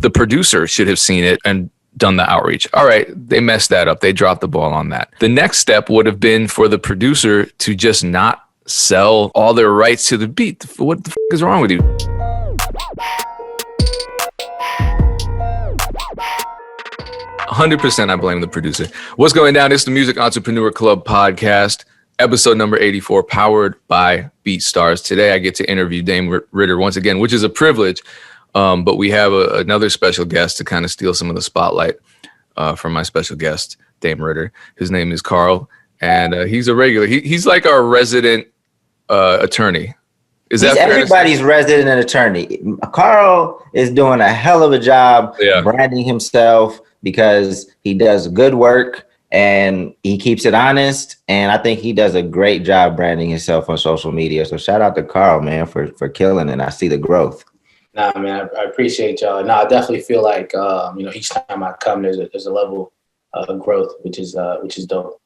the producer should have seen it and done the outreach. All right, they messed that up. They dropped the ball on that. The next step would have been for the producer to just not sell all their rights to the beat. What the f*** is wrong with you? %, I blame the producer. What's going down? It's the Music Entrepreneur Club podcast, episode number 84, powered by BeatStars. Today, I get to interview Dame Ritter once again, which is a privilege. But we have another special guest to kind of steal some of the spotlight from my special guest, Dame Ritter. His name is Karl, and he's a regular. He's like our resident attorney. He's everybody's resident attorney. Karl is doing a hell of a job branding himself because he does good work and he keeps it honest. And I think he does a great job branding himself on social media. So shout out to Karl, man, for killing it. I see the growth. Nah, man, I appreciate y'all. No, I definitely feel like each time I come, there's a level of growth, which is dope.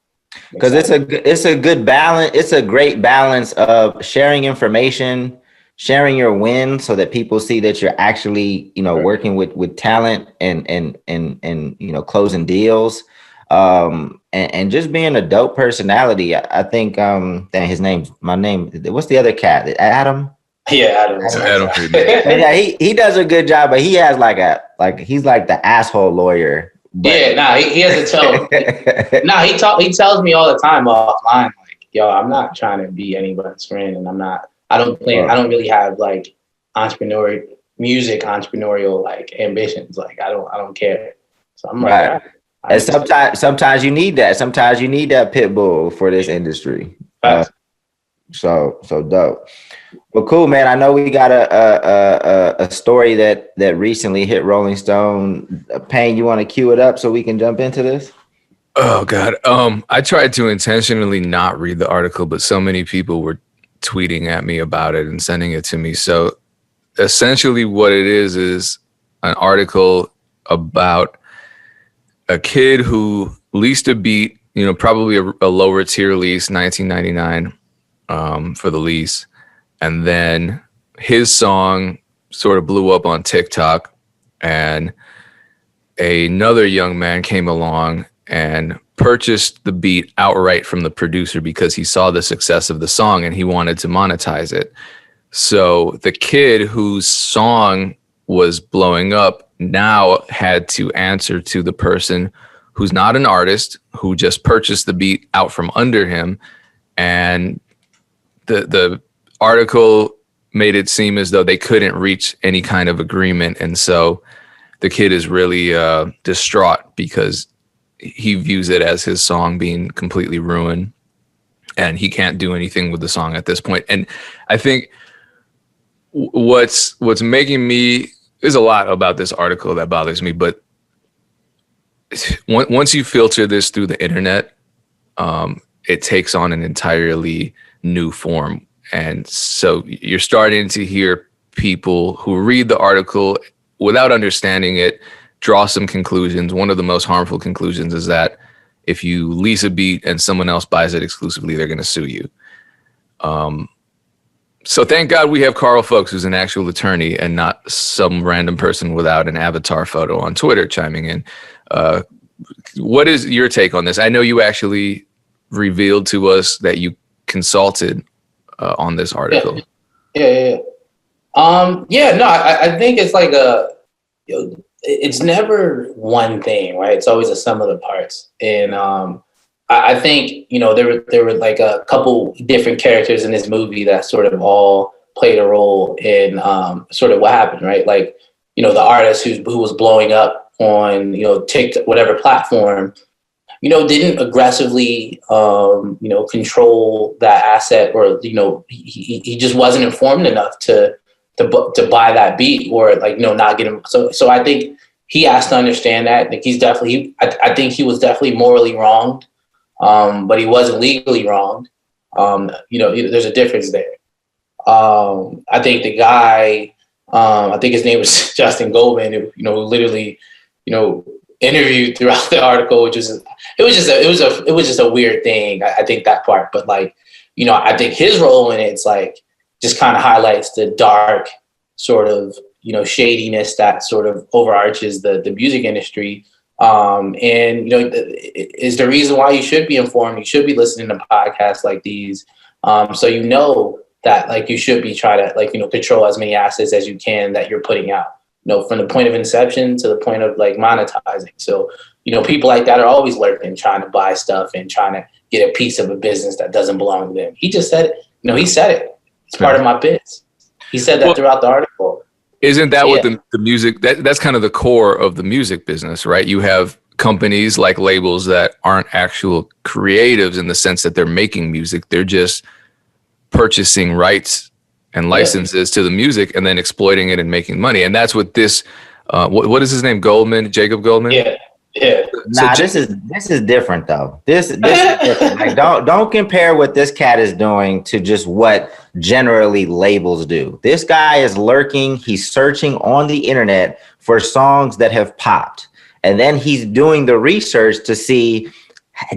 Because it's a good balance. It's a great balance of sharing information, sharing your wins, so that people see that you're actually working with talent and closing deals, and just being a dope personality. I think my name. What's the other cat? Adam. Yeah, Adam. Yeah, he does a good job, but he has he's like the asshole lawyer. But... he has to tell. He tells me all the time offline, like, yo, I'm not trying to be anybody's friend, and I don't really have like entrepreneurial like ambitions. Like I don't care. So I'm right. And sometimes you need that. Sometimes you need that pit bull for this industry. So dope. Well, cool, man. I know we got a story that recently hit Rolling Stone. Payne, you want to cue it up so we can jump into this? Oh God. I tried to intentionally not read the article, but so many people were tweeting at me about it and sending it to me. So essentially what it is an article about a kid who leased a beat, probably a lower tier lease, $19.99 for the lease. And then his song sort of blew up on TikTok, and another young man came along and purchased the beat outright from the producer because he saw the success of the song and he wanted to monetize it. So the kid whose song was blowing up now had to answer to the person who's not an artist, who just purchased the beat out from under him. And the article made it seem as though they couldn't reach any kind of agreement. And so the kid is really distraught because he views it as his song being completely ruined and he can't do anything with the song at this point. And I think what's making me, there's a lot about this article that bothers me, but once you filter this through the internet, it takes on an entirely new form. And so you're starting to hear people who read the article without understanding it, draw some conclusions. One of the most harmful conclusions is that if you lease a beat and someone else buys it exclusively, they're going to sue you. So thank God we have Karl Fowlkes, who's an actual attorney and not some random person without an avatar photo on Twitter chiming in. What is your take on this? I know you actually revealed to us that you consulted on this article. I think it's like it's never one thing, right? It's always a sum of the parts. And I think, there were like a couple different characters in this movie that sort of all played a role in sort of what happened, right? Like, the artist who was blowing up on, TikTok, whatever platform, didn't aggressively, control that asset, or, he just wasn't informed enough to buy that beat, or not get him. So I think he has to understand that. Like I think he was definitely morally wronged, but he wasn't legally wronged. There's a difference there. I think the guy, I think his name was Justin Goldman, who literally, interviewed throughout the article, which was it was just a weird thing. I think that part, but I think his role in it's just kind of highlights the dark sort of shadiness that sort of overarches the music industry. And is the reason why you should be informed. You should be listening to podcasts like these, so that like you should be trying to control as many assets as you can that you're putting out. From the point of inception to the point of like monetizing. So people like that are always lurking, trying to buy stuff and trying to get a piece of a business that doesn't belong to them. He just said it. He said it. It's part of my biz. He said that throughout the article. Isn't that what the music, that's kind of the core of the music business, right? You have companies like labels that aren't actual creatives in the sense that they're making music. They're just purchasing rights and licenses to the music and then exploiting it and making money. And that's what this, what is his name? Jacob Goldman? Yeah. Nah, this is different though. This is different. Like, don't compare what this cat is doing to just what generally labels do. This guy is lurking. He's searching on the internet for songs that have popped, and then he's doing the research to see,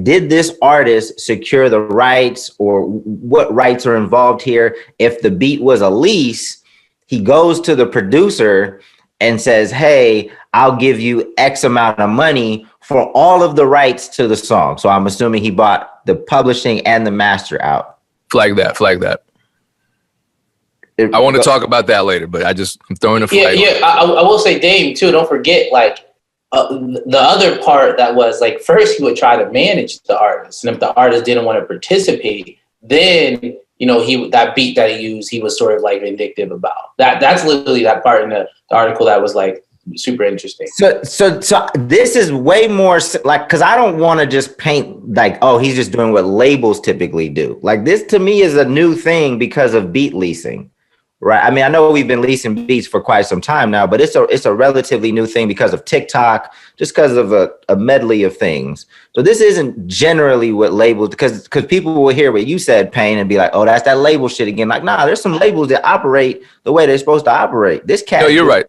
did this artist secure the rights, or what rights are involved here? If the beat was a lease, he goes to the producer and says, hey, I'll give you X amount of money for all of the rights to the song. So I'm assuming he bought the publishing and the master out. Flag that. I want to talk about that later, but I'm throwing a flag. Yeah. I will say, Dame, too, don't forget, like, the other part that was like, first he would try to manage the artist. And if the artist didn't want to participate, then that beat that he used, he was sort of like vindictive about. That's literally that part in the article that was like super interesting. So this is way more like, because I don't want to just paint like, oh, he's just doing what labels typically do. Like, this to me is a new thing because of beat leasing, right? I mean, I know we've been leasing beats for quite some time now, but it's a relatively new thing because of TikTok, just because of a medley of things. So this isn't generally what labels, because people will hear what you said, Payne, and be like, oh, that's that label shit again. Like, nah, there's some labels that operate the way they're supposed to operate. This cat, no, you're right.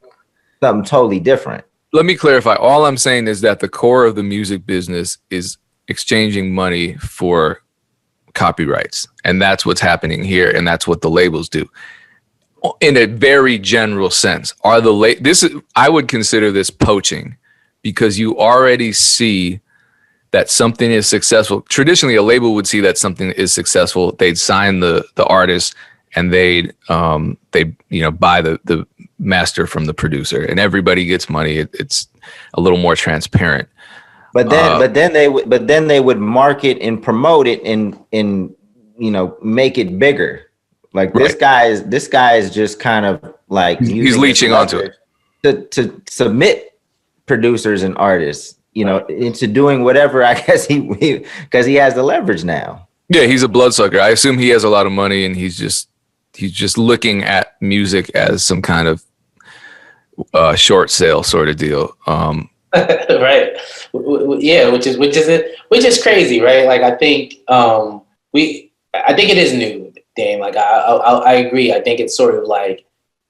Something totally different. Let me clarify. All I'm saying is that the core of the music business is exchanging money for copyrights, and that's what's happening here, and that's what the labels do. In a very general sense, I would consider this poaching, because you already see that something is successful. Traditionally, a label would see that something is successful. They'd sign the artist, and they buy the master from the producer, and everybody gets money. It's a little more transparent. But then they would market and promote it and make it bigger. Like, right. This guy is just kind of like he's leeching onto it to submit producers and artists, into doing whatever. I guess because he has the leverage now. Yeah, he's a bloodsucker. I assume he has a lot of money, and he's just looking at music as some kind of short sale sort of deal. Right. Yeah, which is crazy, right? Like, I think it is new. Dame, like I agree. I think it's sort of like,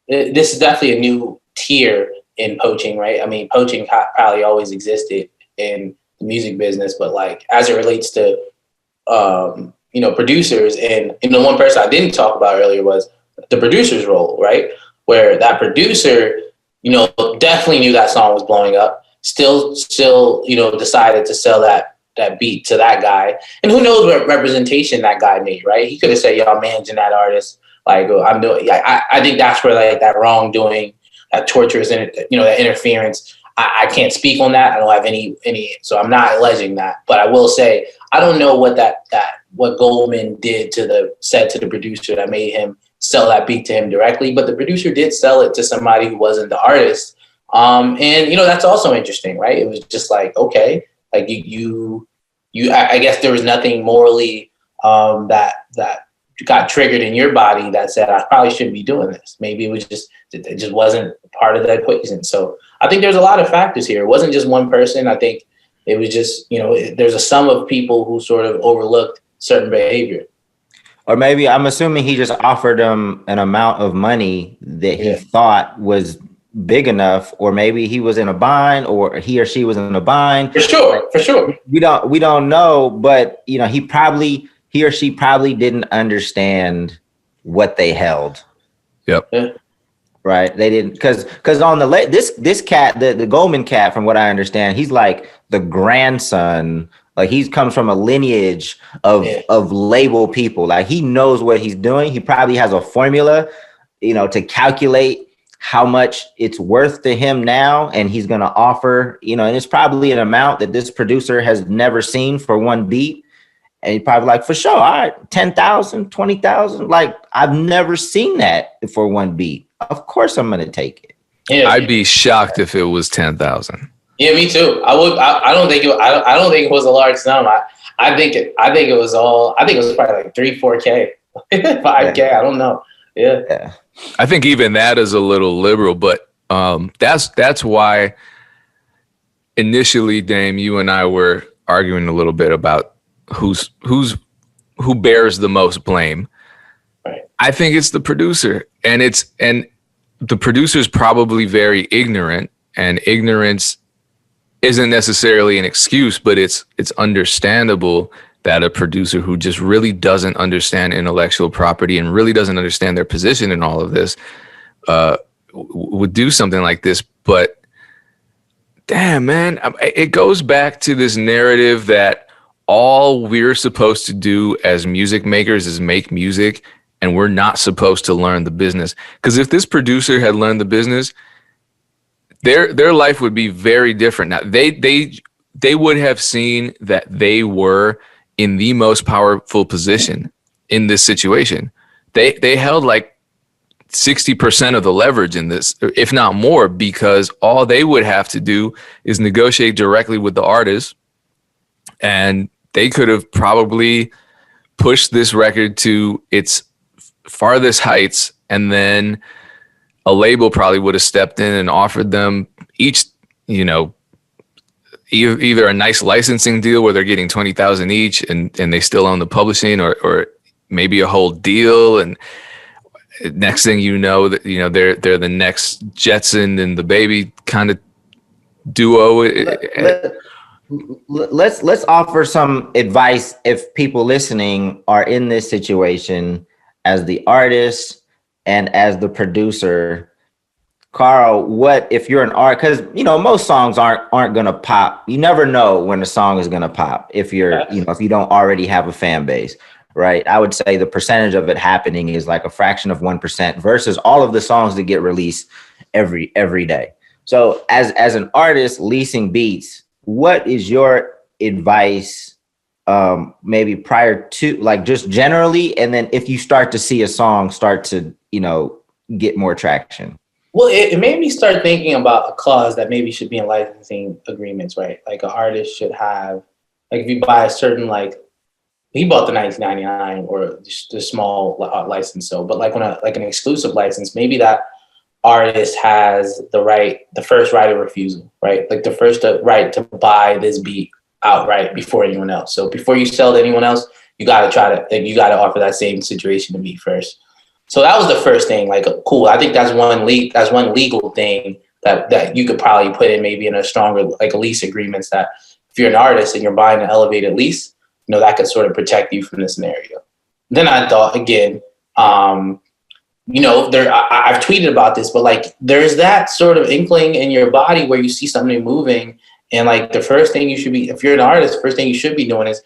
this is definitely a new tier in poaching, right? I mean, poaching probably always existed in the music business, but like, as it relates to producers, and the one person I didn't talk about earlier was the producer's role, right? Where that producer, definitely knew that song was blowing up, still decided to sell that beat to that guy, and who knows what representation that guy made, right? He could have said, "Y'all managing that artist, like, I'm doing." I think that's where like that wrongdoing, that torturous, that interference. I can't speak on that. I don't have any, so I'm not alleging that. But I will say, I don't know what what Goldman said to the producer that made him sell that beat to him directly. But the producer did sell it to somebody who wasn't the artist, and that's also interesting, right? It was just like, okay. Like I guess there was nothing morally that got triggered in your body that said, I probably shouldn't be doing this. Maybe it just wasn't part of the equation. So I think there's a lot of factors here. It wasn't just one person. I think it was just, there's a sum of people who sort of overlooked certain behavior. Or maybe, I'm assuming he just offered him an amount of money that he thought was big enough, or maybe he was in a bind, or he or she was in a bind. For sure. We don't know, but he or she probably didn't understand what they held. Yep. Yeah. Right. They didn't because on the this cat, the Goldman cat, from what I understand, he's like the grandson. Like he comes from a lineage of label people. Like he knows what he's doing. He probably has a formula, to calculate how much it's worth to him now. And he's gonna offer, and it's probably an amount that this producer has never seen for one beat. And he's probably like, for sure, all right, 10,000, 20,000. Like, I've never seen that for one beat. Of course I'm gonna take it. Yeah, I'd be shocked if it was 10,000. Yeah, me too. I would. I don't think it. I don't think it was a large sum. I think it was all. I think it was probably like 3-4K, 5K. Yeah. I don't know. Yeah. I think even that is a little liberal, but that's why initially, Dame, you and I were arguing a little bit about who bears the most blame. Right. I think it's the producer, and the producer's probably very ignorant, and ignorance isn't necessarily an excuse, but it's understandable that a producer who just really doesn't understand intellectual property and really doesn't understand their position in all of this would do something like this. But damn, man, it goes back to this narrative that all we're supposed to do as music makers is make music, and we're not supposed to learn the business. Because if this producer had learned the business, their life would be very different. Now they would have seen that they were in the most powerful position in this situation. They held like 60% of the leverage in this, if not more, because all they would have to do is negotiate directly with the artist, and they could have probably pushed this record to its farthest heights, and then a label probably would have stepped in and offered them each, either a nice licensing deal where they're getting 20,000 each and they still own the publishing, or maybe a whole deal. And next thing you know, that they're the next Jetson and the Baby kind of duo. Let's offer some advice if people listening are in this situation as the artist and as the producer. Karl, what if you're an artist? Because most songs aren't gonna pop. You never know when a song is gonna pop if you're if you don't already have a fan base, right? I would say the percentage of it happening is like a fraction of 1% versus all of the songs that get released every day. So as an artist leasing beats, what is your advice? Maybe prior to, like, just generally, and then if you start to see a song start to get more traction. Well, it made me start thinking about a clause that maybe should be in licensing agreements, right? Like an artist should have, like, if you buy a certain, like, he bought the 1999 or the small license, but like when an exclusive license, maybe that artist has the first right of refusal, right? Like the first right to buy this beat outright before anyone else. So before you sell to anyone else, you got to offer that same situation to me first. So that was the first thing. Like, cool. I think that's one legal thing that you could probably put in maybe in a stronger, like, a lease agreements, that if you're an artist and you're buying an elevated lease, that could sort of protect you from this scenario. Then I thought again, I've tweeted about this, but like there's that sort of inkling in your body where you see something moving, and like the first thing you should be, if you're an artist, the first thing you should be doing is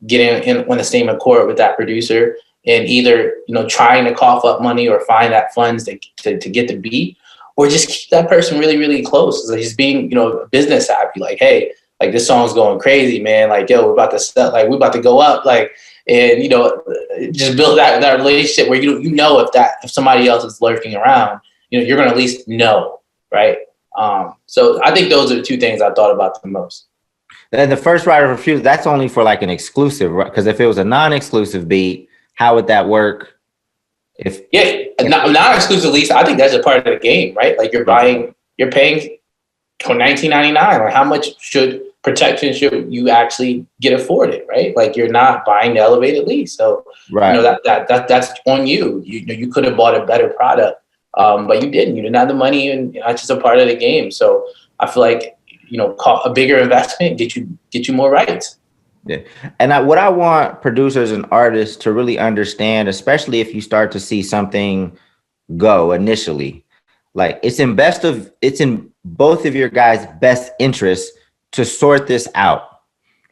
getting in on the same accord with that producer, and either trying to cough up money or find that funds to get the beat, or just keep that person really, really close. It's like just being business happy, like, hey, like this song's going crazy, man. Like, yo, we're about to go up, like, and just build that relationship where if somebody else is lurking around, you're gonna at least know, right? So I think those are the two things I thought about the most. And the first right of refusal, that's only for like an exclusive, right? Because if it was a non-exclusive beat, how would that work? Non-exclusive lease, I think that's a part of the game, right? Like you're paying for $19.99. Like how much protection should you actually get afforded, right? Like you're not buying the elevated lease, so right. That's on you. You could have bought a better product, but you didn't. You didn't have the money, and that's just a part of the game. So I feel like a bigger investment get you more rights. Yeah, and what I want producers and artists to really understand, especially if you start to see something go initially, Like it's in both of your guys' best interests to sort this out.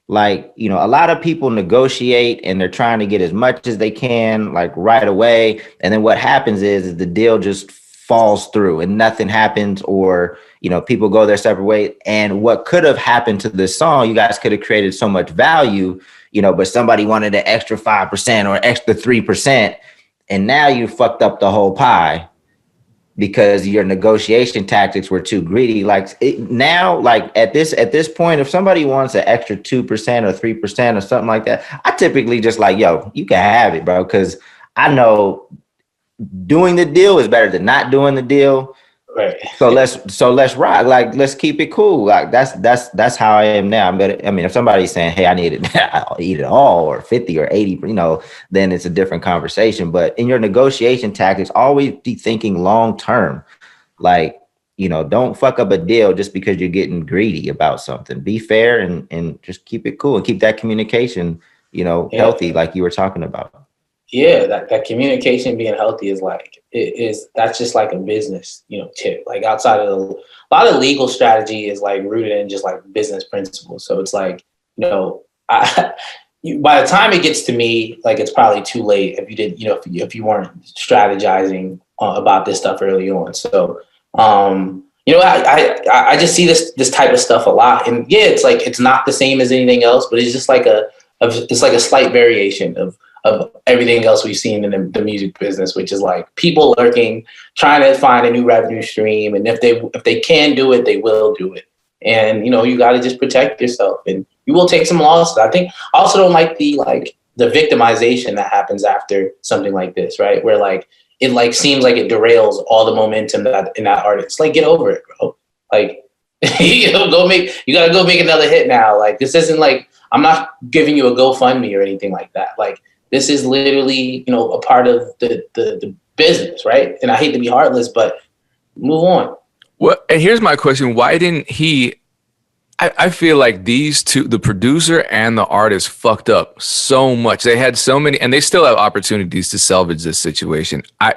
Like, you know, a lot of people negotiate and they're trying to get as much as they can, like right away. And then what happens is the deal just falls through and nothing happens, or, you know, people go their separate way. And what could have happened to this song, you guys could have created so much value, you know, but somebody wanted an extra 5% or extra 3%. And now you fucked up the whole pie because your negotiation tactics were too greedy. Like now, like at this point, if somebody wants an extra 2% or 3% or something like that, I typically just like, yo, you can have it, bro. Cause I know doing the deal is better than not doing the deal. Right. So let's rock. Like, let's keep it cool. Like that's how I am now. I mean, if somebody's saying, hey, I need it, I'll eat it all, or 50 or 80, you know, then it's a different conversation. But in your negotiation tactics, always be thinking long term. Like, you know, don't fuck up a deal just because you're getting greedy about something. Be fair and just keep it cool and keep that communication, you know, healthy, like you were talking about. Yeah, that communication being healthy is that's just like a business, you know, tip. Like outside of a lot of legal strategy is like rooted in just like business principles. So it's like, you know, by the time it gets to me, like it's probably too late if you did, you know, if you weren't strategizing about this stuff early on. So, you know, I just see this type of stuff a lot, and yeah, it's like it's not the same as anything else, but it's just like it's like a slight variation of everything else we've seen in the music business, which is like people lurking, trying to find a new revenue stream. And if they can do it, they will do it. And, you know, you got to just protect yourself, and you will take some losses. I think I also don't like the victimization that happens after something like this, right? Where like, it like seems like it derails all the momentum in that artist. Like, get over it, bro. Like, you gotta go make another hit now. Like, this isn't like, I'm not giving you a GoFundMe or anything like that. Like, this is literally, you know, a part of the business, right? And I hate to be heartless, but move on. Well, and here's my question. Why didn't he, I feel like these two, the producer and the artist, fucked up so much. They had so many, and they still have opportunities to salvage this situation. I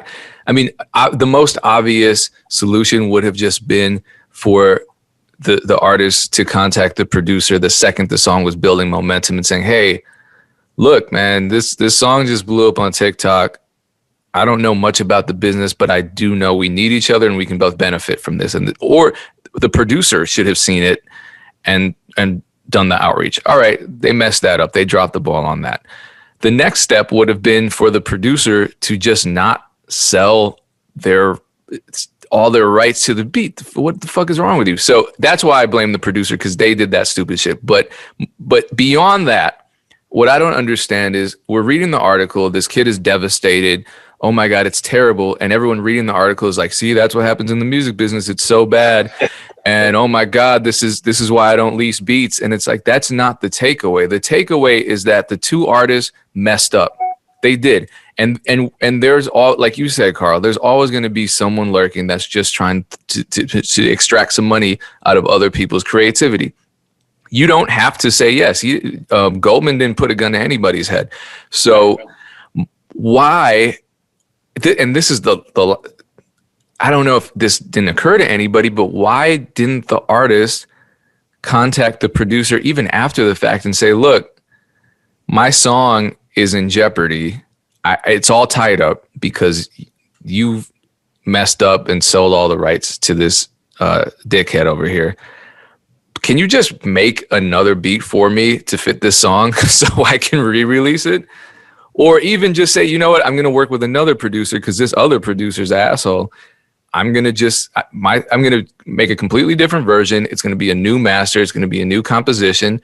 mean, the most obvious solution would have just been for the artist to contact the producer the second the song was building momentum and saying, hey, look, man, this song just blew up on TikTok. I don't know much about the business, but I do know we need each other and we can both benefit from this. Or the producer should have seen it and done the outreach. All right, they messed that up. They dropped the ball on that. The next step would have been for the producer to just not sell all their rights to the beat. What the fuck is wrong with you? So that's why I blame the producer, because they did that stupid shit. But beyond that, what I don't understand is we're reading the article. This kid is devastated. Oh my God, it's terrible. And everyone reading the article is like, see, that's what happens in the music business. It's so bad. And oh my God, this is why I don't lease beats. And it's like, that's not the takeaway. The takeaway is that the two artists messed up. They did. And there's all, like you said, Karl, there's always going to be someone lurking that's just trying to extract some money out of other people's creativity. You don't have to say yes. Goldman didn't put a gun to anybody's head. So why, and this is the I don't know if this didn't occur to anybody, but why didn't the artist contact the producer even after the fact and say, look, my song is in jeopardy. It's all tied up because you've messed up and sold all the rights to this dickhead over here. Can you just make another beat for me to fit this song so I can re-release it? Or even just say, you know what, I'm going to work with another producer because this other producer's an asshole. I'm going to make a completely different version. It's going to be a new master. It's going to be a new composition,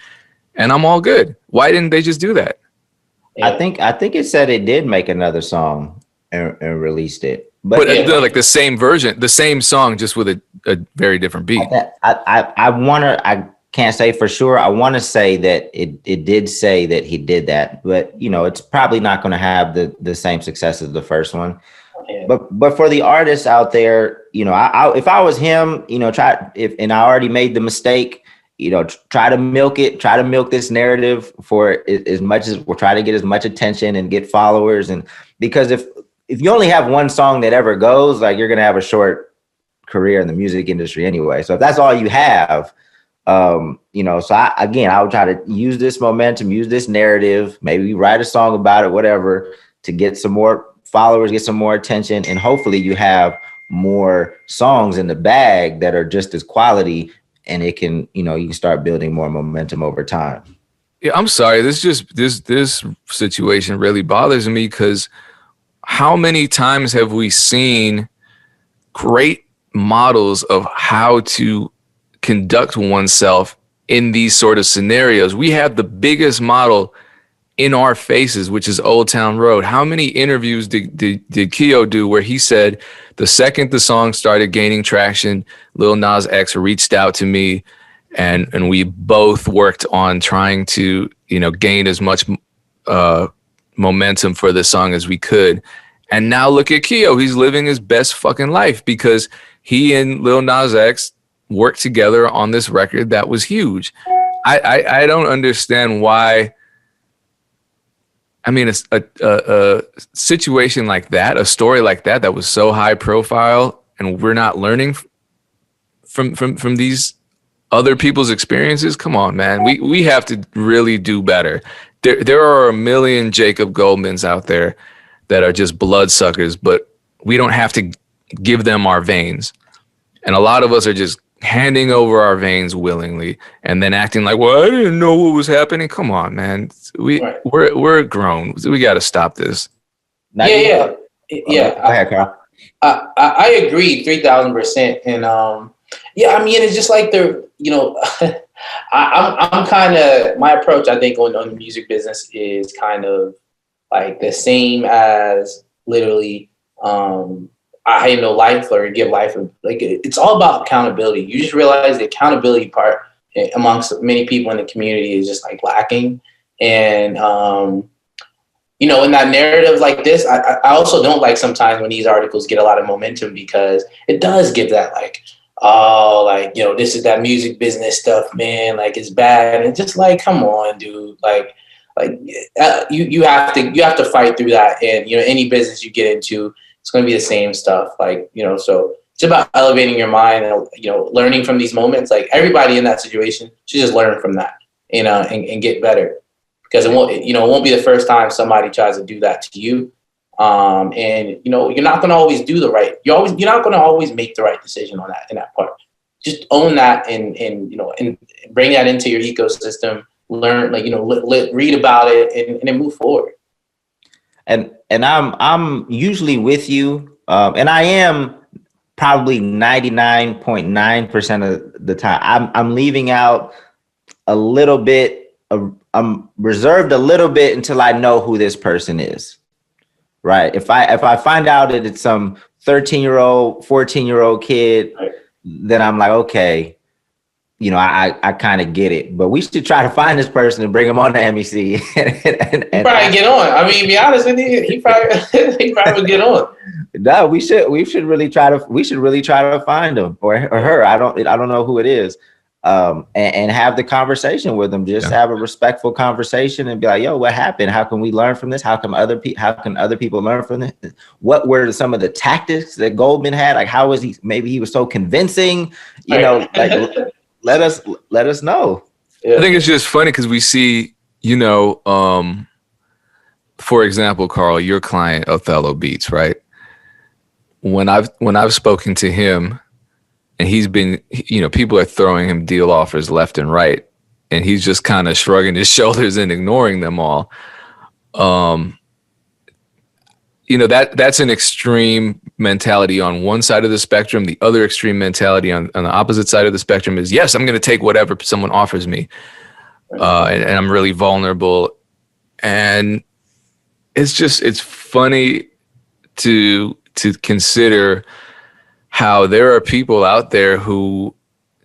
and I'm all good. Why didn't they just do that? I think it said it did make another song and released it. But like the same version, the same song, just with a very different beat. I can't say for sure. I want to say that it did say that he did that, but you know, it's probably not going to have the same success as the first one. Yeah. But for the artists out there, you know, if I was him, you know, and I already made the mistake, you know, try to milk this narrative for as much as we'll try to get as much attention and get followers. And because if you only have one song that ever goes, like, you're going to have a short career in the music industry anyway. So if that's all you have, you know, so I would try to use this momentum, use this narrative, maybe write a song about it, whatever, to get some more followers, get some more attention, and hopefully you have more songs in the bag that are just as quality, and it can, you know, you can start building more momentum over time. Yeah, I'm sorry. This situation really bothers me because how many times have we seen great models of how to conduct oneself in these sort of scenarios? We have the biggest model in our faces, which is Old Town Road. How many interviews did Keo do where he said the second the song started gaining traction, Lil Nas X reached out to me and we both worked on trying to, you know, gain as much momentum for the song as we could. And now look at Keo. He's living his best fucking life because he and Lil Nas X worked together on this record that was huge. I don't understand why. I mean, a situation like that, a story like that was so high profile, and we're not learning from these other people's experiences. Come on, man. We have to really do better. There are a million Jacob Goldmans out there that are just bloodsuckers, but we don't have to give them our veins. And a lot of us are just handing over our veins willingly and then acting like, well, I didn't know what was happening. Come on, man. We're grown. We got to stop this. Yeah. Go ahead, Karl. I agree 3,000%. And yeah, I mean, it's just like they're, you know, I'm kind of, my approach, I think, on the music business is kind of like the same as literally, I have no life or give life. Like it's all about accountability. You just realize the accountability part amongst many people in the community is just like lacking. And, you know, in that narrative like this, I also don't like sometimes when these articles get a lot of momentum because it does give that like, oh, like, you know, this is that music business stuff, man. Like it's bad. And just like, come on, dude. Like you have to fight through that. And, you know, any business you get into, it's going to be the same stuff. Like, you know, so it's about elevating your mind and, you know, learning from these moments. Like everybody in that situation should just learn from that, you know, and get better because it won't be the first time somebody tries to do that to you. And, you know, you're not going to always do you're not going to always make the right decision in that part. Just own that and, you know, and bring that into your ecosystem, learn, like, you know, read about it and then move forward. And I'm usually with you, and I am probably 99.9% of the time. I'm leaving out a little bit. I'm reserved a little bit until I know who this person is. Right. If I find out that it's some 13-year-old, 14-year-old kid, then I'm like, okay, you know, I kind of get it, but we should try to find this person and bring him on to MEC. and probably get on. I mean, be honest with you, he probably would get on. No, we should really try to find him or her. I don't know who it is. And have the conversation with them. Just have a respectful conversation and be like, yo, what happened? How can we learn from this? How can other people learn from this? What were some of the tactics that Goldman had? Like, how was he? Maybe he was so convincing, you know, like, let us know. Yeah. I think it's just funny because we see, you know, for example, Karl, your client, Othello Beats, right? When I've spoken to him, and he's been, you know, people are throwing him deal offers left and right, and he's just kind of shrugging his shoulders and ignoring them all. You know, that's an extreme mentality on one side of the spectrum. The other extreme mentality on the opposite side of the spectrum is, yes, I'm going to take whatever someone offers me, and I'm really vulnerable. And it's funny to consider how there are people out there who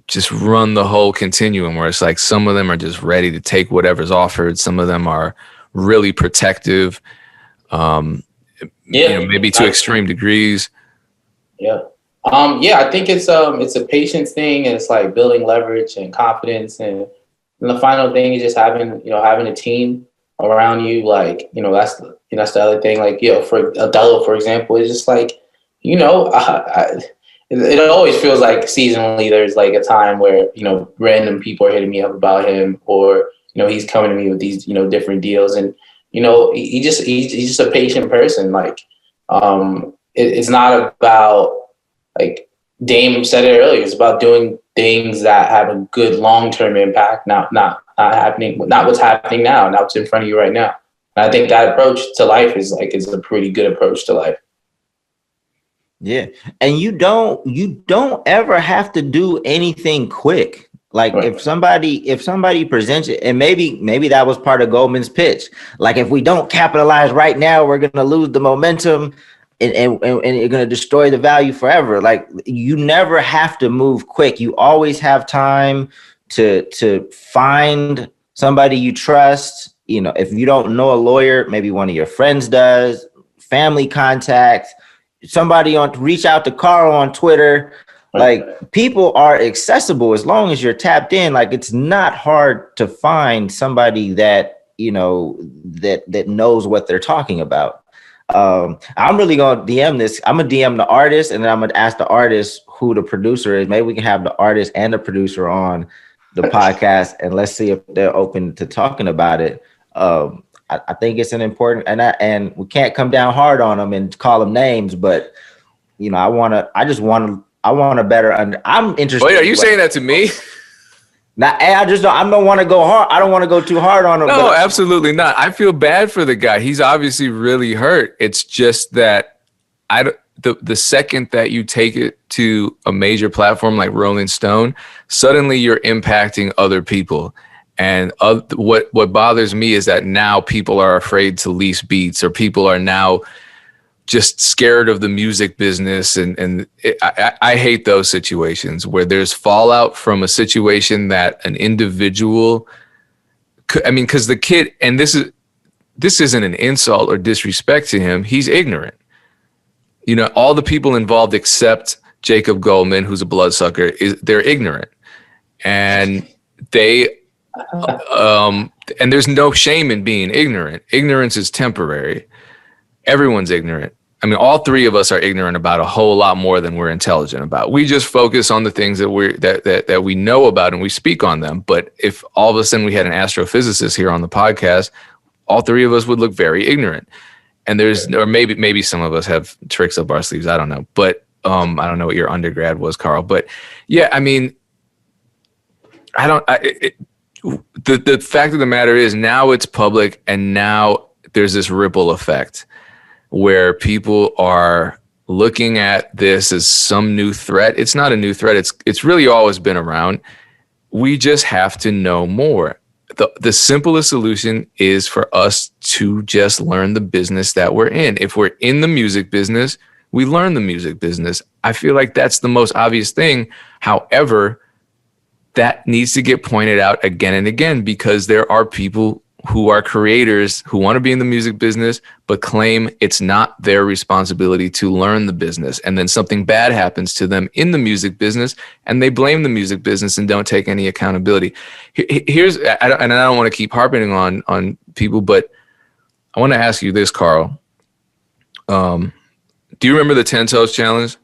just run the whole continuum, where it's like some of them are just ready to take whatever's offered. Some of them are really protective, you know, maybe to extreme degrees. Yeah. I think it's a patience thing, and it's like building leverage and confidence. And the final thing is just having a team around you. Like, you know, that's the other thing. Like, you know, for Othello, for example, it's just like, you know, it always feels like seasonally there's like a time where, you know, random people are hitting me up about him, or, you know, he's coming to me with these, you know, different deals. And, you know, he's just a patient person. Like, it's not about, like Dame said it earlier, it's about doing things that have a good long-term impact, not what's happening now, not what's in front of you right now. And I think that approach to life is a pretty good approach to life. Yeah. And you don't ever have to do anything quick. Like Right. if somebody presents it, and maybe that was part of Goldman's pitch. Like if we don't capitalize right now, we're gonna lose the momentum and you're gonna destroy the value forever. Like you never have to move quick. You always have time to find somebody you trust. You know, if you don't know a lawyer, maybe one of your friends does, family contacts, somebody reach out to Karl on Twitter. Like people are accessible as long as you're tapped in. Like it's not hard to find somebody that, you know, that knows what they're talking about. I'm really gonna DM this. I'm gonna DM the artist, and then I'm gonna ask the artist who the producer is. Maybe we can have the artist and the producer on the podcast, and let's see if they're open to talking about it. I think it's an important, and we can't come down hard on them and call them names, but you know, I want to better I'm interested. Wait, are you saying that to me? Now, I don't want to go hard. I don't want to go too hard on him. No, absolutely not. I feel bad for the guy. He's obviously really hurt. It's just that the second that you take it to a major platform like Rolling Stone, suddenly you're impacting other people. And what bothers me is that now people are afraid to lease beats, or people are now just scared of the music business. I hate those situations where there's fallout from a situation that an individual, because the kid, and this isn't an insult or disrespect to him. He's ignorant. You know, all the people involved except Jacob Goldman, who's a bloodsucker, they're ignorant. And and there's no shame in being ignorant. Ignorance is temporary. Everyone's ignorant. I mean, all three of us are ignorant about a whole lot more than we're intelligent about. We just focus on the things that we know about, and we speak on them. But if all of a sudden we had an astrophysicist here on the podcast, all three of us would look very ignorant. And or maybe some of us have tricks up our sleeves. I don't know. But I don't know what your undergrad was, Karl. But yeah, I mean, the fact of the matter is now it's public, and now there's this ripple effect where people are looking at this as some new threat. It's not a new threat. It's really always been around. We just have to know more. The simplest solution is for us to just learn the business that we're in. If we're in the music business, we learn the music business. I feel like that's the most obvious thing. However, that needs to get pointed out again and again, because there are people who are creators who want to be in the music business, but claim it's not their responsibility to learn the business. And then something bad happens to them in the music business, and they blame the music business and don't take any accountability. And I don't want to keep harping on people, but I want to ask you this, Karl. Do you remember the 10 Toes Challenge?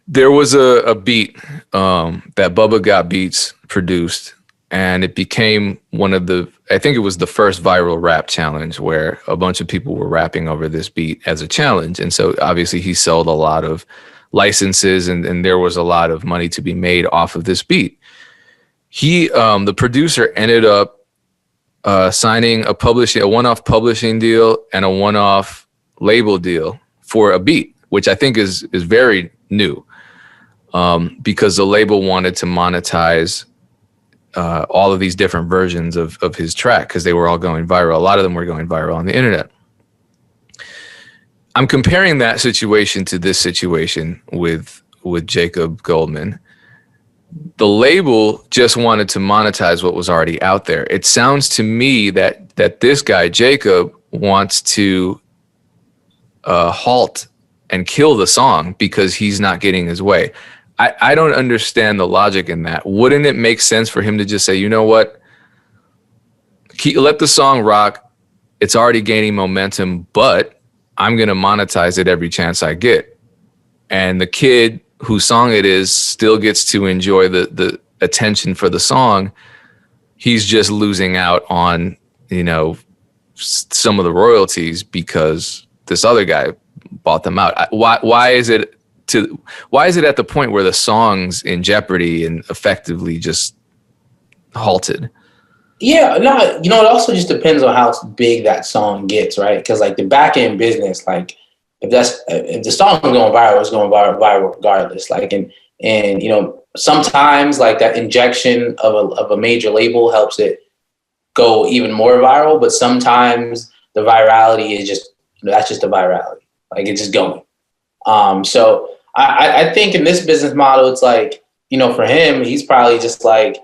There was a beat that Bubba Got Beats produced, and it became I think it was the first viral rap challenge where a bunch of people were rapping over this beat as a challenge. And so obviously he sold a lot of licenses, and there was a lot of money to be made off of this beat. The producer ended up signing a one-off publishing deal and a one-off label deal for a beat, which I think is very new, because the label wanted to monetize all of these different versions of his track, because they were all going viral. A lot of them were going viral on the internet. I'm comparing that situation to this situation with Jacob Goldman. The label just wanted to monetize what was already out there. It sounds to me that this guy, Jacob, wants to halt and kill the song because he's not getting his way. I don't understand the logic in that. Wouldn't it make sense for him to just say, you know what? Let the song rock. It's already gaining momentum, but I'm going to monetize it every chance I get. And the kid whose song it is still gets to enjoy the attention for the song. He's just losing out on, some of the royalties because this other guy bought them out. Why is it at the point where the song's in jeopardy and effectively just halted? Yeah, no, it also just depends on how big that song gets, right? Because like the back end business, like if the song is going viral, it's going viral regardless. Like and sometimes like that injection of a major label helps it go even more viral, but sometimes the virality is just that's just the virality, like it's just going. So I think in this business model, it's like for him, he's probably just like,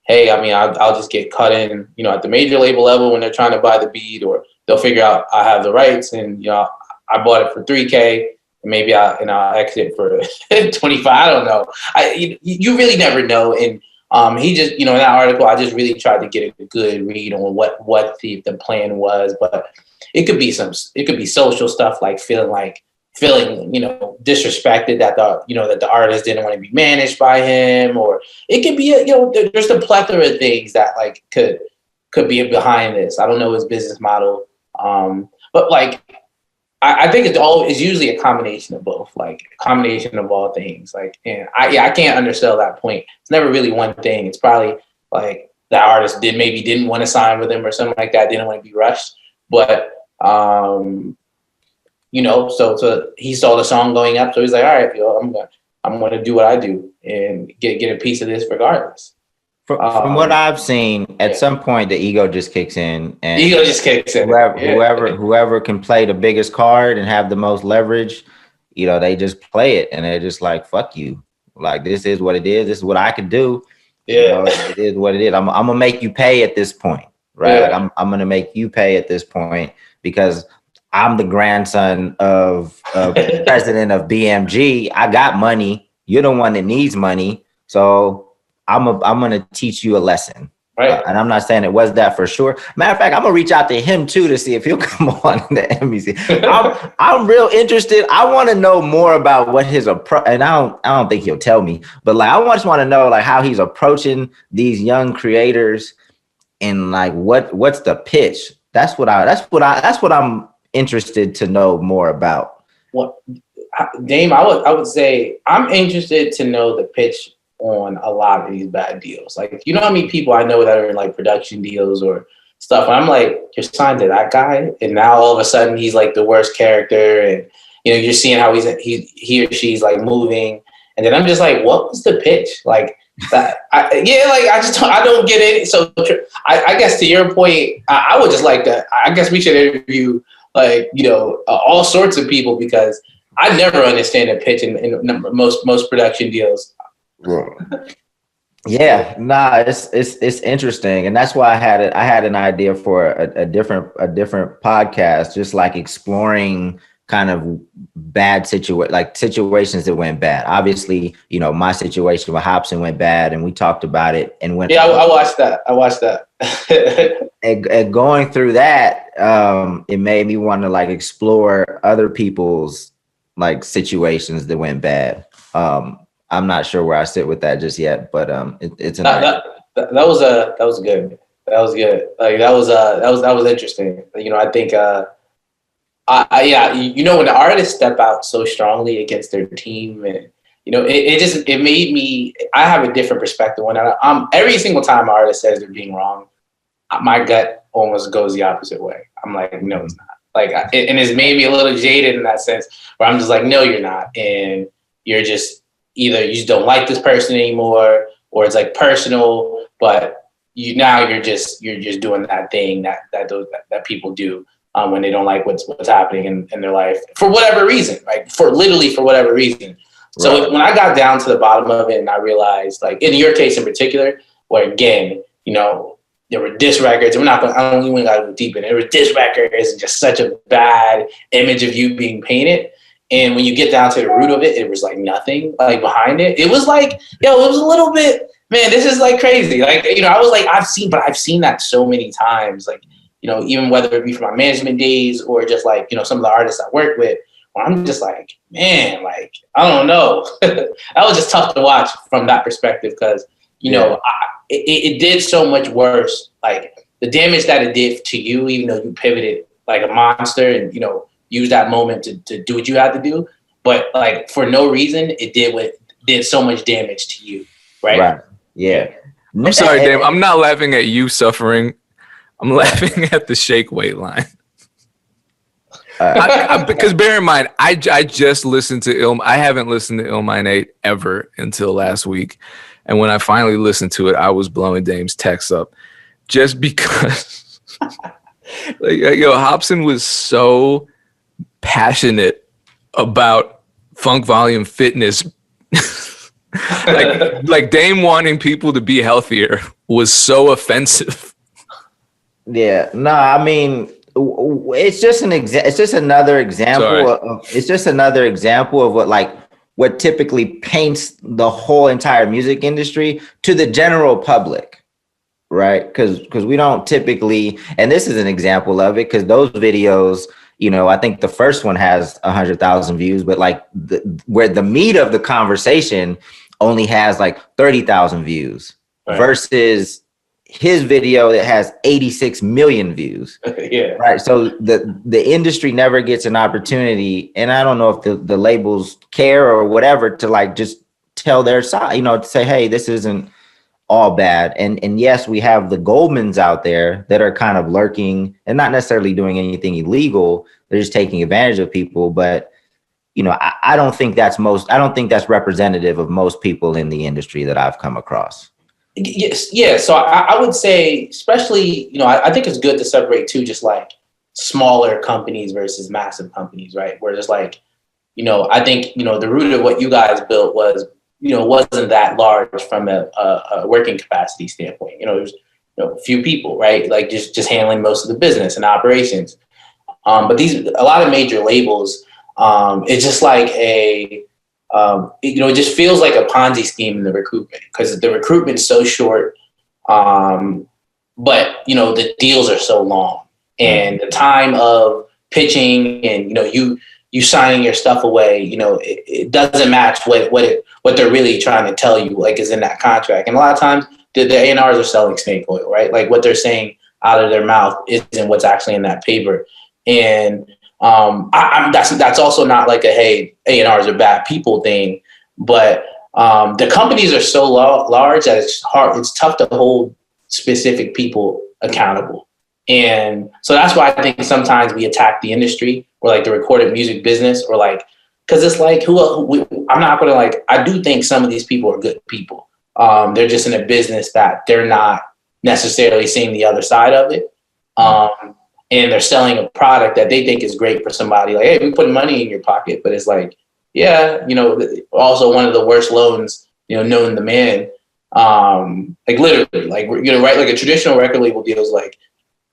hey, I mean, I'll just get cut in, at the major label level when they're trying to buy the beat, or they'll figure out I have the rights and, I bought it for $3K and maybe I'll exit for 25. I don't know. You really never know. And he just, in that article, I just really tried to get a good read on what the plan was, but it could be social stuff like feeling disrespected that the artist didn't want to be managed by him, or it could be there's a plethora of things that like could be behind this. I don't know his business model, but like I think it's usually a combination of both, like a combination of all things. Like, and I can't undersell that point. It's never really one thing. It's probably like the artist didn't want to sign with him or something like that. Didn't want to be rushed, but so he saw the song going up, so he's like, all right, I'm gonna do what I do and get a piece of this regardless. From what I've seen, at some point the ego just kicks in, and whoever can play the biggest card and have the most leverage, they just play it, and they're just like, fuck you, like this is what it is. This is what I could do. Yeah, it is what it is. I'm gonna make you pay at this point, right? Yeah. Like I'm gonna make you pay at this point because I'm the grandson of the president of BMG. I got money. You're the one that needs money. So I'm going to teach you a lesson. Right. And I'm not saying it was that for sure. Matter of fact, I'm going to reach out to him too to see if he'll come on the MEC. I'm real interested. I want to know more about what his approach, and I don't think he'll tell me, but like, I just want to know like how he's approaching these young creators and like, what's the pitch? That's what I'm interested to know more about. Well, Dame, I would say I'm interested to know the pitch on a lot of these bad deals. Like, how many people I know that are in like production deals or stuff, and I'm like, you're signed to that guy, and now all of a sudden he's like the worst character, and you're seeing how he or she's like moving, and then I'm just like, what was the pitch? Like that? I don't get it. So I guess to your point, I would just like that. I guess we should interview like all sorts of people, because I never understand a pitch in most production deals. Yeah, it's interesting, and that's why I had an idea for a different podcast, just like exploring kind of bad situations that went bad. Obviously, my situation with Hopsin went bad, and we talked about it. And when I watched that. and going through that, it made me want to like explore other people's like situations that went bad. I'm not sure where I sit with that just yet, but it's an that was good. That was good. Like that was interesting. I think when the artists step out so strongly against their team, and it made me. I have a different perspective when every single time an artist says they're being wrong, my gut almost goes the opposite way. I'm like, no, it's not. Like, and it's made me a little jaded in that sense, where I'm just like, no, you're not, and you're just. Either you just don't like this person anymore, or it's like personal, but you're just doing that thing that people do when they don't like what's happening in their life for whatever reason, right? For whatever reason. So right. When I got down to the bottom of it, and I realized, like in your case in particular, where again, there were diss records. I don't even got to go deep in it. There were diss records and just such a bad image of you being painted. And when you get down to the root of it, it was like nothing like behind it. It was like, it was a little bit, man, this is like crazy. Like, I was like, I've seen that so many times. Like, even whether it be from my management days or just like, some of the artists I work with, where I'm just like, man, like, I don't know. That was just tough to watch from that perspective because, it did so much worse. Like the damage that it did to you, even though you pivoted like a monster and, used that moment to do what you had to do. But like for no reason, it did so much damage to you. Right. Yeah. I'm sorry, Dave. I'm not laughing at you suffering. I'm laughing at the shake weight line. Because bear in mind, I just listened to I haven't listened to Illmind 8 ever until last week. And when I finally listened to it, I was blowing Dame's texts up just because Hopsin was so passionate about Funk Volume fitness. like Dame wanting people to be healthier was so offensive. Yeah, no, I mean, it's just another example of what typically paints the whole entire music industry to the general public, right? Because we don't typically, and this is an example of it, because those videos, I think the first one has 100,000 views, but like where the meat of the conversation only has like 30,000 views, right, versus his video that has 86 million views. Yeah. Right. So the industry never gets an opportunity. And I don't know if the labels care or whatever to like just tell their side, to say, hey, this isn't all bad. And yes, we have the Goldmans out there that are kind of lurking and not necessarily doing anything illegal. They're just taking advantage of people. But, I don't think that's representative of most people in the industry that I've come across. Yes, yeah. So I would say, especially, I think it's good to separate too, just like smaller companies versus massive companies, right? Where there's like, I think, the root of what you guys built was, wasn't that large from a working capacity standpoint. There's a few people, right? Like just handling most of the business and operations. But a lot of major labels, it's just like it just feels like a Ponzi scheme in the recruitment because the recruitment is so short, but the deals are so long, and the time of pitching and you signing your stuff away, it doesn't match what they're really trying to tell you, like is in that contract. And a lot of times the A&Rs are selling snake oil, right? Like what they're saying out of their mouth isn't what's actually in that paper, and that's also not like a hey, A&Rs are bad people thing, but the companies are so large that it's tough to hold specific people accountable. And so that's why I think sometimes we attack the industry or like the recorded music business or like, because it's like I'm not going to like, I do think some of these people are good people. They're just in a business that they're not necessarily seeing the other side of it. And they're selling a product that they think is great for somebody. Like, hey, we put money in your pocket, but it's like, yeah, also one of the worst loans, known to man. Like literally, like right, like a traditional record label deal is like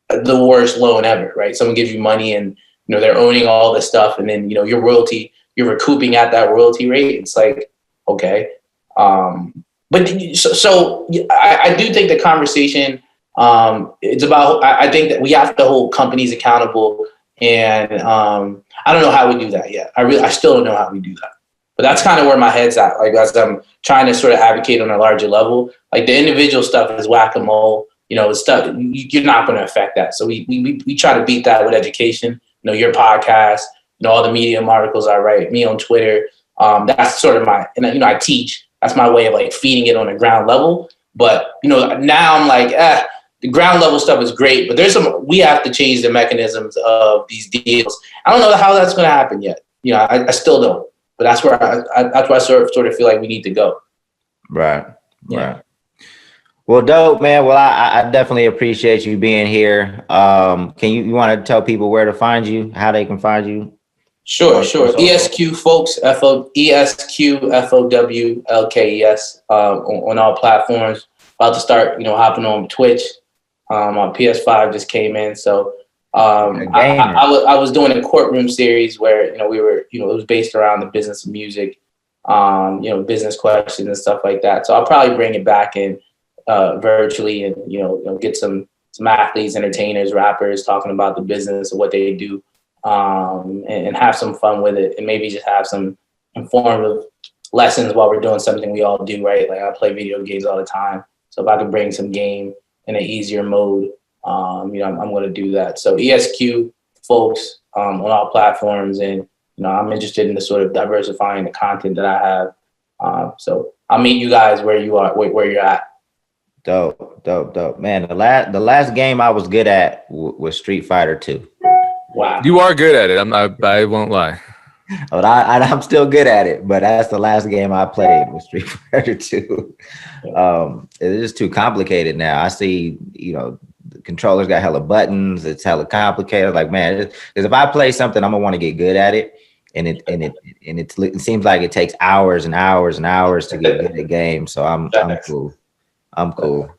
the worst loan ever, right? Someone gives you money and they're owning all this stuff, and then your royalty, you're recouping at that royalty rate. It's like, okay, but so I do think the conversation. It's about, I think that we have to hold companies accountable, and I don't know how we do that yet. I still don't know how we do that, but that's kind of where my head's at. Like as I'm trying to sort of advocate on a larger level, like the individual stuff is whack-a-mole, stuff, you're not going to affect that. So we try to beat that with education, your podcast, all the Medium articles I write, me on Twitter. That's sort of I teach, that's my way of like feeding it on a ground level. But, now I'm like, the ground level stuff is great, but we have to change the mechanisms of these deals. I don't know how that's going to happen yet. I still don't, but that's where I sort of feel like we need to go. Right. Yeah. Right. Well, dope, man. Well, I definitely appreciate you being here. Can you want to tell people where to find you, how they can find you? Sure. ESQ Fowlkes, ESQFOWLKES on all platforms. About to start, hopping on Twitch. My PS5 just came in, so I was doing a courtroom series where we were, it was based around the business of music, business questions and stuff like that. So I'll probably bring it back in virtually and get some some athletes, entertainers, rappers talking about the business of what they do, and have some fun with it, and maybe just have some informative lessons while we're doing something we all do, right? Like I play video games all the time. So if I can bring some game in an easier mode, I'm going to do that. So ESQ folks on all platforms, and I'm interested in the sort of diversifying the content that I have. So I'll meet you guys where you are, where you're at. Dope, man. The last game I was good at was Street Fighter 2. Wow, you are good at it. I won't lie. But I'm still good at it, but that's the last game I played was Street Fighter 2. It is too complicated now. I see, the controllers got hella buttons. It's hella complicated. Like, man, because if I play something, I'm gonna want to get good at it, and it seems like it takes hours and hours and hours to get good at games. So I'm cool.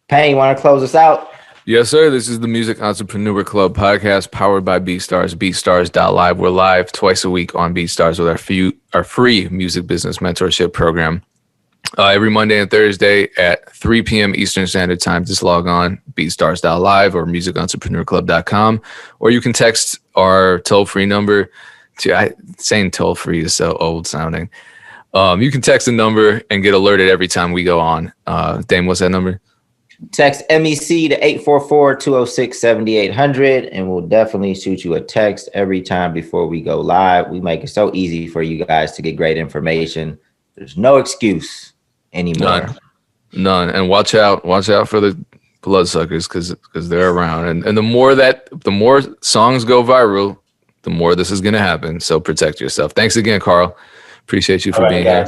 Payne, you want to close us out? Yes, sir. This is the Music Entrepreneur Club podcast powered by BeatStars, beatstars.live. We're live twice a week on BeatStars with our free music business mentorship program. Every Monday and Thursday at 3 p.m. Eastern Standard Time. Just log on, beatstars.live or musicentrepreneurclub.com. Or you can text our toll-free number saying toll-free is so old sounding. You can text the number and get alerted every time we go on. Dame, what's that number? Text MEC to 844-206-7800, and we'll definitely shoot you a text every time before we go live. We make it so easy for you guys to get great information. There's no excuse anymore. None. And watch out for the Bloodsuckers because they're around. And the more songs go viral, the more this is going to happen. So protect yourself. Thanks again, Karl. Appreciate you for being here.